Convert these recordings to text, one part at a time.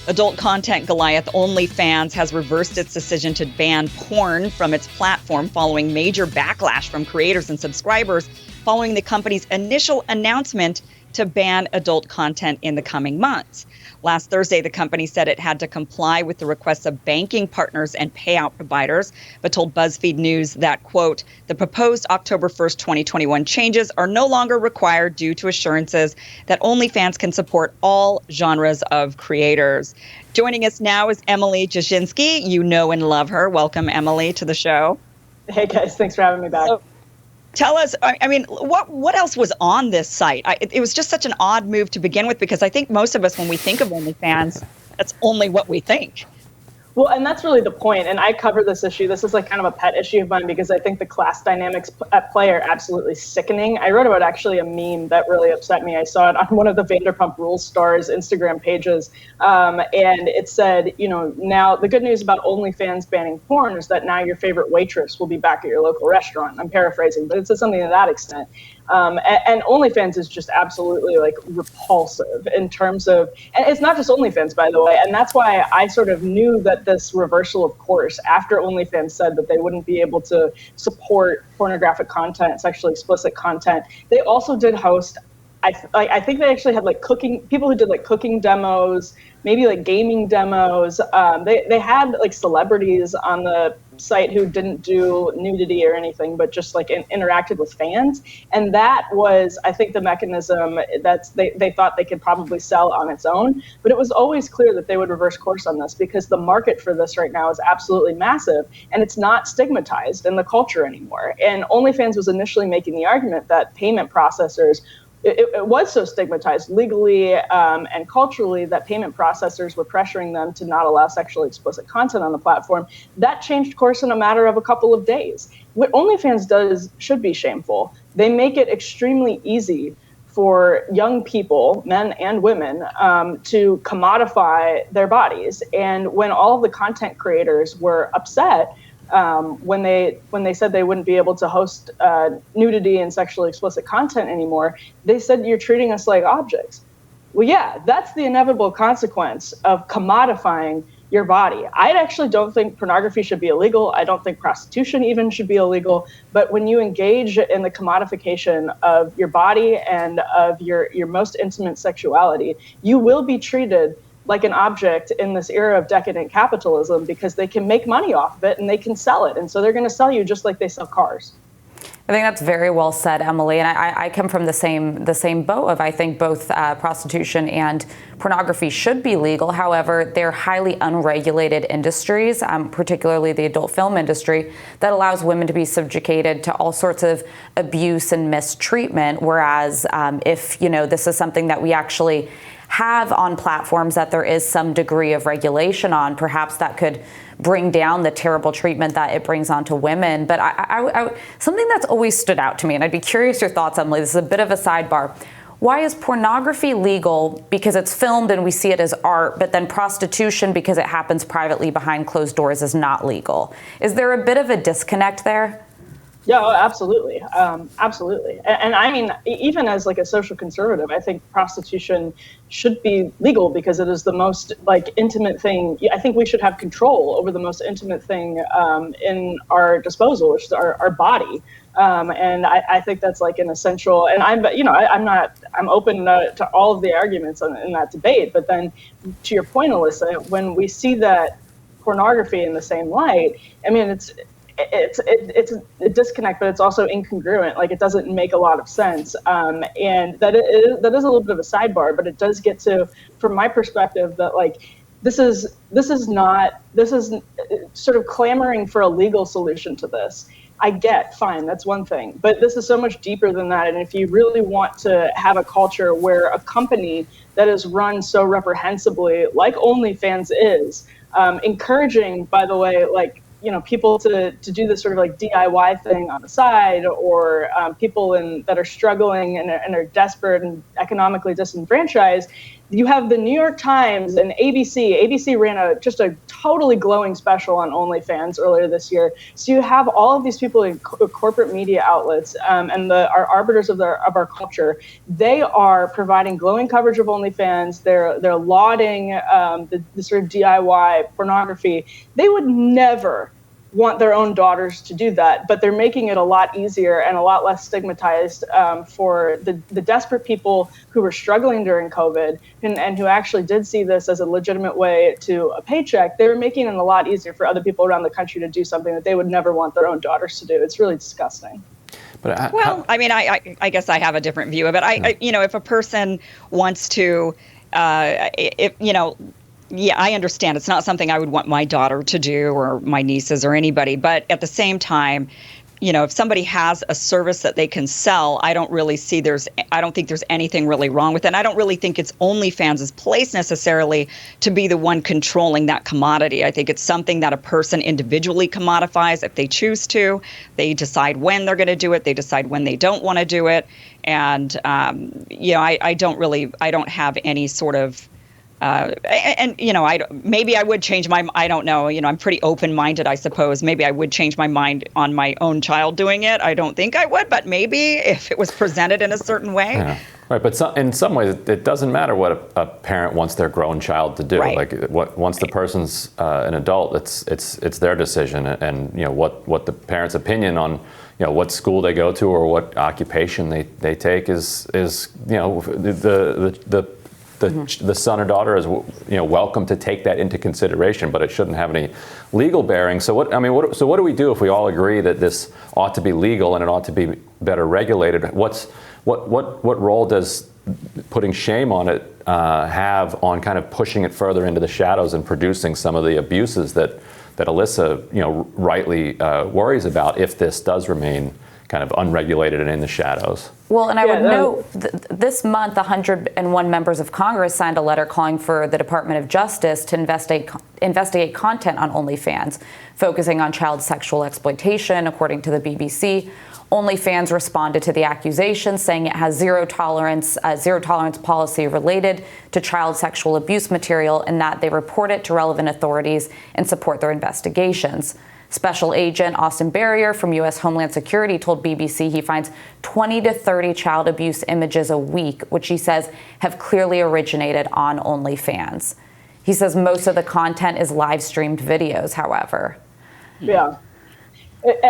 Adult content Goliath OnlyFans has reversed its decision to ban porn from its platform following major backlash from creators and subscribers following the company's initial announcement to ban adult content in the coming months. Last Thursday, the company said it had to comply with the requests of banking partners and payout providers, but told BuzzFeed News that, quote, the proposed October 1st, 2021 changes are no longer required due to assurances that OnlyFans can support all genres of creators. Joining us now is Emily Jasinski. You know and love her. Welcome, Emily, to the show. Hey, guys. Thanks for having me back. Tell us, I mean, what else was on this site? It was just such an odd move to begin with, because I think most of us, when we think of OnlyFans, that's only what we think. Well, and that's really the point. And I cover this issue. This is like kind of a pet issue of mine because I think the class dynamics at play are absolutely sickening. I wrote about actually a meme that really upset me. I saw it on one of the Vanderpump Rules stars Instagram pages. And it said, you know, now the good news about OnlyFans banning porn is that now your favorite waitress will be back at your local restaurant. I'm paraphrasing, but it says something to that extent. And OnlyFans is just absolutely like repulsive in terms of, and it's not just OnlyFans, by the way, and that's why I sort of knew that this reversal of course after OnlyFans said that they wouldn't be able to support pornographic content, sexually explicit content. They also did host, I think they actually had like people who did like cooking demos, maybe like gaming demos. They had like celebrities on the site who didn't do nudity or anything, but just like interacted with fans. And that was, I think, the mechanism that they thought they could probably sell on its own. But it was always clear that they would reverse course on this because the market for this right now is absolutely massive and it's not stigmatized in the culture anymore. And OnlyFans was initially making the argument that payment processors, it was so stigmatized legally and culturally that payment processors were pressuring them to not allow sexually explicit content on the platform. That changed course in a matter of a couple of days. What OnlyFans does should be shameful. They make it extremely easy for young people, men and women, to commodify their bodies. And when all of the content creators were upset, when they said they wouldn't be able to host nudity and sexually explicit content anymore, they said, you're treating us like objects. Well, yeah, that's the inevitable consequence of commodifying your body. I actually don't think pornography should be illegal. I don't think prostitution even should be illegal. But when you engage in the commodification of your body and of your most intimate sexuality, you will be treated like an object in this era of decadent capitalism because they can make money off of it and they can sell it. And so they're going to sell you just like they sell cars. I think that's very well said, Emily. And I come from the same boat of I think both prostitution and pornography should be legal. However, they're highly unregulated industries, particularly the adult film industry, that allows women to be subjugated to all sorts of abuse and mistreatment. Whereas if, you know, this is something that we actually have on platforms that there is some degree of regulation on, perhaps that could bring down the terrible treatment that it brings onto women. But something that's always stood out to me, and I'd be curious your thoughts, Emily, this is a bit of a sidebar. Why is pornography legal because it's filmed and we see it as art, but then prostitution because it happens privately behind closed doors is not legal? Is there a bit of a disconnect there? Yeah, oh, absolutely. Absolutely. And I mean, even as like a social conservative, I think prostitution should be legal because it is the most like intimate thing. I think we should have control over the most intimate thing in our disposal, which is our body. And I think that's like an essential, and I'm open to all of the arguments in that debate. But then to your point, Alyssa, when we see that pornography in the same light, I mean, it's a disconnect, but it's also incongruent. Like it doesn't make a lot of sense. And that is a little bit of a sidebar, but it does get to, from my perspective, that like this is sort of clamoring for a legal solution to this. I get, fine, that's one thing, but this is so much deeper than that. And if you really want to have a culture where a company that is run so reprehensibly, like OnlyFans is, encouraging, by the way, like, you know, people to do this sort of like DIY thing on the side, or people that are struggling and are desperate and economically disenfranchised, You have the New York Times and ABC. ABC ran just a totally glowing special on OnlyFans earlier this year. So you have all of these people in corporate media outlets and our arbiters of our culture. They are providing glowing coverage of OnlyFans. They're lauding the sort of DIY pornography. They would never want their own daughters to do that, but they're making it a lot easier and a lot less stigmatized for the desperate people who were struggling during COVID and who actually did see this as a legitimate way to a paycheck. They were making it a lot easier for other people around the country to do something that they would never want their own daughters to do. It's really disgusting. But I guess I have a different view of it. If a person wants to, yeah, I understand. It's not something I would want my daughter to do or my nieces or anybody. But at the same time, if somebody has a service that they can sell, I don't think there's anything really wrong with it. And I don't really think it's OnlyFans' place necessarily to be the one controlling that commodity. I think it's something that a person individually commodifies if they choose to. They decide when they're going to do it. They decide when they don't want to do it. And, I don't have any sort of maybe I would change I don't know. I'm pretty open-minded, I suppose. Maybe I would change my mind on my own child doing it. I don't think I would, but maybe if it was presented in a certain way. Yeah. Right, but in some ways, it doesn't matter what a parent wants their grown child to do. Right. Once the person's an adult, it's their decision, and what the parent's opinion on what school they go to or what occupation they take is the son or daughter is welcome to take that into consideration, but it shouldn't have any legal bearing. So what do we do if we all agree that this ought to be legal and it ought to be better regulated? What role does putting shame on it have on kind of pushing it further into the shadows and producing some of the abuses that Alyssa rightly worries about if this does remain kind of unregulated and in the shadows? Well, and I would note this month, 101 members of Congress signed a letter calling for the Department of Justice to investigate content on OnlyFans, focusing on child sexual exploitation, according to the BBC. OnlyFans responded to the accusations, saying it has zero tolerance policy related to child sexual abuse material, and that they report it to relevant authorities and support their investigations. Special Agent Austin Barrier from U.S. Homeland Security told BBC he finds 20 to 30 child abuse images a week, which he says have clearly originated on OnlyFans. He says most of the content is live streamed videos, however. Yeah.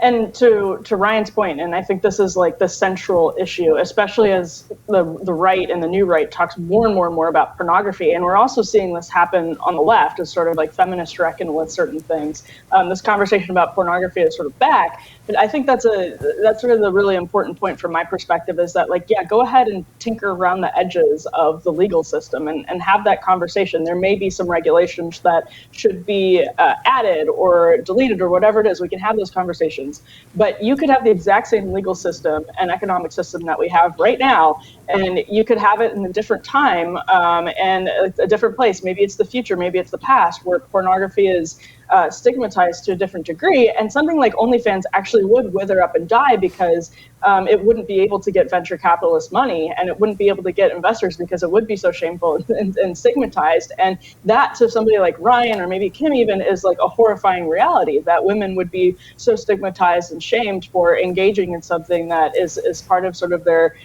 And to Ryan's point, and I think this is like the central issue, especially as the right and the new right talks more and more about pornography. And we're also seeing this happen on the left as sort of like feminists reckon with certain things. This conversation about pornography is sort of back. But I think that's sort of the really important point from my perspective is that, go ahead and tinker around the edges of the legal system and have that conversation. There may be some regulations that should be added or deleted or whatever it is. We can have those conversations. But you could have the exact same legal system and economic system that we have right now, and you could have it in a different time and a different place. Maybe it's the future, maybe it's the past, where pornography is stigmatized to a different degree, and something like OnlyFans actually would wither up and die because it wouldn't be able to get venture capitalist money, and it wouldn't be able to get investors because it would be so shameful and stigmatized. And that, to somebody like Ryan or maybe Kim even, is like a horrifying reality, that women would be so stigmatized and shamed for engaging in something that is part of sort of their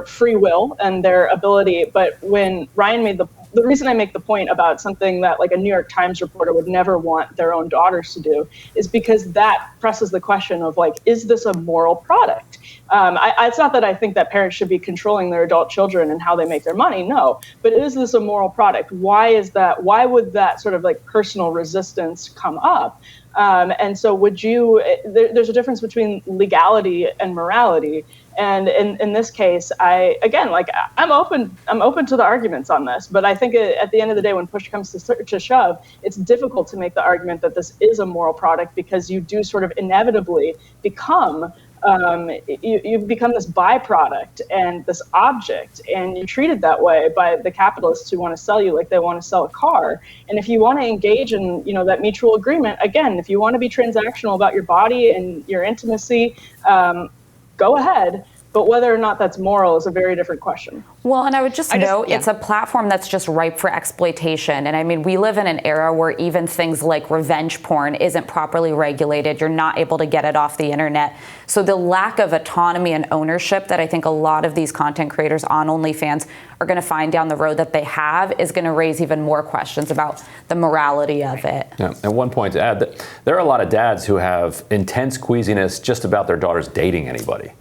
free will and their ability. But when Ryan made the reason I make the point about something that like a New York Times reporter would never want their own daughters to do is because that presses the question of is this a moral product? It's not that I think that parents should be controlling their adult children and how they make their money, no, but is this a moral product? Why is that? Why would that sort of personal resistance come up? And so there's a difference between legality and morality. And in this case, I'm open to the arguments on this, but I think at the end of the day, when push comes to shove, it's difficult to make the argument that this is a moral product because you do sort of inevitably become you become this byproduct and this object, and you're treated that way by the capitalists who want to sell you like they want to sell a car. And if you want to engage in, that mutual agreement, again, if you want to be transactional about your body and your intimacy, go ahead. But whether or not that's moral is a very different question. Well, and I would just note it's a platform that's just ripe for exploitation. And I mean, we live in an era where even things like revenge porn isn't properly regulated. You're not able to get it off the internet. So the lack of autonomy and ownership that I think a lot of these content creators on OnlyFans are going to find down the road that they have is going to raise even more questions about the morality of it. Yeah. And one point to add, that there are a lot of dads who have intense queasiness just about their daughters dating anybody.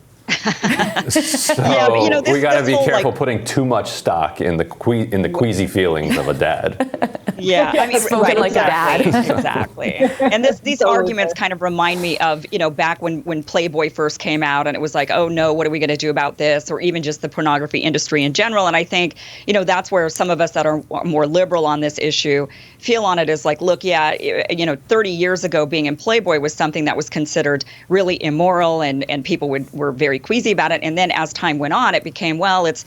So yeah, but, we got to be careful putting too much stock in the queasy feelings of a dad. Yeah, I mean, spoken like exactly, a dad. Exactly. And these arguments kind of remind me of, back when Playboy first came out, and it was like, oh no, what are we going to do about this? Or even just the pornography industry in general. And I think, that's where some of us that are more liberal on this issue feel on it as like, look, 30 years ago, being in Playboy was something that was considered really immoral, and people were very queasy about it. And then as time went on, it became, well, it's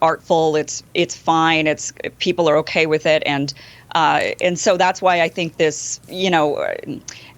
artful, it's fine, people are okay with it, and so that's why I think this,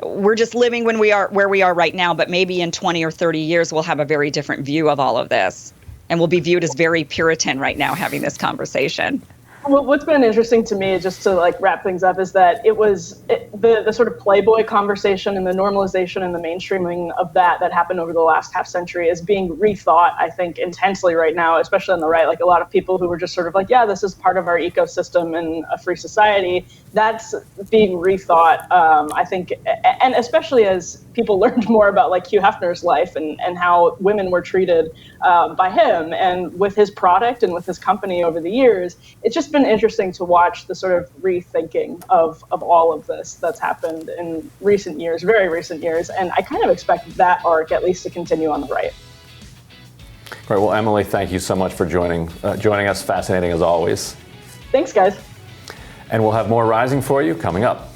we're just living where we are right now, but maybe in 20 or 30 years we'll have a very different view of all of this, and we'll be viewed as very Puritan right now having this conversation. Well, what's been interesting to me, just to wrap things up, is that the sort of Playboy conversation and the normalization and the mainstreaming of that happened over the last half century is being rethought, I think, intensely right now, especially on the right. Like a lot of people who were just sort of like, yeah, this is part of our ecosystem and a free society. That's being rethought, I think, and especially as people learned more about Hugh Hefner's life and how women were treated by him and with his product and with his company over the years. It's just been interesting to watch the sort of rethinking of all of this that's happened in recent years, very recent years, and I kind of expect that arc at least to continue on the right. Right. Well, Emily, thank you so much for joining us. Fascinating as always. Thanks, guys. And we'll have more Rising for you coming up.